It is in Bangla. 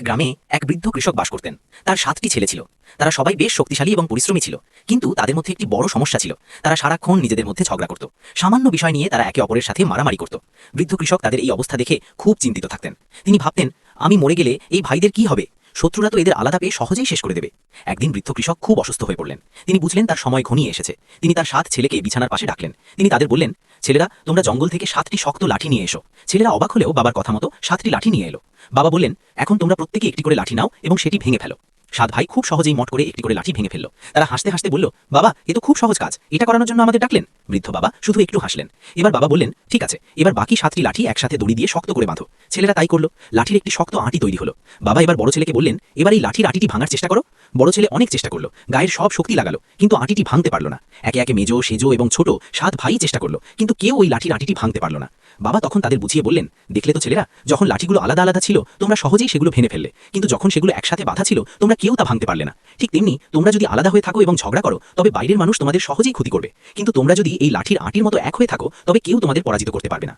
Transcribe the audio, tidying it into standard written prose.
গ্রামে এক বৃদ্ধ কৃষক বাস করতেন। তার 7টি ছেলে ছিল। তারা সবাই বেশ শক্তিশালী এবং পরিশ্রমী ছিল। কিন্তু তাদের মধ্যে একটি বড় সমস্যা ছিল। তারা সারাক্ষণ নিজেদের মধ্যে ঝগড়া করত। সামান্য বিষয় নিয়ে তারা একে অপরের সাথে মারামারি করত। বৃদ্ধ কৃষক তাদের এই অবস্থা দেখে খুব চিন্তিত থাকতেন। তিনি ভাবতেন, আমি মরে গেলে এই ভাইদের কি হবে? শত্রুরা তো এদের আলাদা পেয়ে সহজেই শেষ করে দেবে। একদিন বৃদ্ধ কৃষক খুব অসুস্থ হয়ে পড়লেন। তিনি বুঝলেন তার সময় ঘনিয়ে এসেছে। তিনি তার 7 ছেলেকে বিছানার পাশে ডাকলেন। তিনি তাদের বললেন, ছেলেরা, তোমরা জঙ্গল থেকে 7টি শক্ত লাঠি নিয়ে এসো। ছেলেরা অবাক হলেও বাবার কথা মতো 7টি লাঠি নিয়ে এলো। বাবা বললেন, এখন তোমরা প্রত্যেকে একটি করে লাঠি নাও এবং সেটি ভেঙে ফেলো। 7 ভাই খুব সহজেই মট করে একটি করে লাঠি ভেঙে ফেলল। তারা হাসতে হাসতে বলল, বাবা, এ তো খুব সহজ কাজ, এটা করানোর জন্য আমাদের ডাকলেন? বৃদ্ধ বাবা শুধু একটু হাসলেন। এবার বাবা বললেন, ঠিক আছে, এবার বাকি 7টি লাঠি একসাথে দড়ি দিয়ে শক্ত করে বাঁধো। ছেলেরা তাই করলো। লাঠির একটি শক্ত আঁটি তৈরি হলো। বাবা এবার বড় ছেলেকে বললেন, এবার এই লাঠির আঁটিটি ভাঙার চেষ্টা করো। বড় ছেলে অনেক চেষ্টা করলো, গায়ের সব শক্তি লাগালো, কিন্তু আঁটিটি ভাঙতে পারল না। একে একে মেজো, সেজো এবং ছোট 7 ভাই চেষ্টা করলো, কিন্তু কেউ ওই লাঠির আঁটিটি ভাঙতে পারল না। বাবা তখন তাদের বুঝিয়ে বললেন, দেখলে তো ছেলেরা, যখন লাঠিগুলো আলাদা আলাদা ছিল তোমরা সহজেই সেগুলো ভেঙে ফেললে, কিন্তু যখন সেগুলো একসাথে বাঁধা ছিল তোমরা কেউ তা ভাঙতে পারলে না। ঠিক তেমনি তোমরা যদি আলাদা হয়ে থাকো এবং ঝগড়া করো তবে বাইরের মানুষ তোমাদের সহজেই ক্ষতি করবে, কিন্তু তোমরা যদি এই লাঠির আঁটির মতো এক হয়ে থাকো তবে কেউ তোমাদের পরাজিত করতে পারবে না।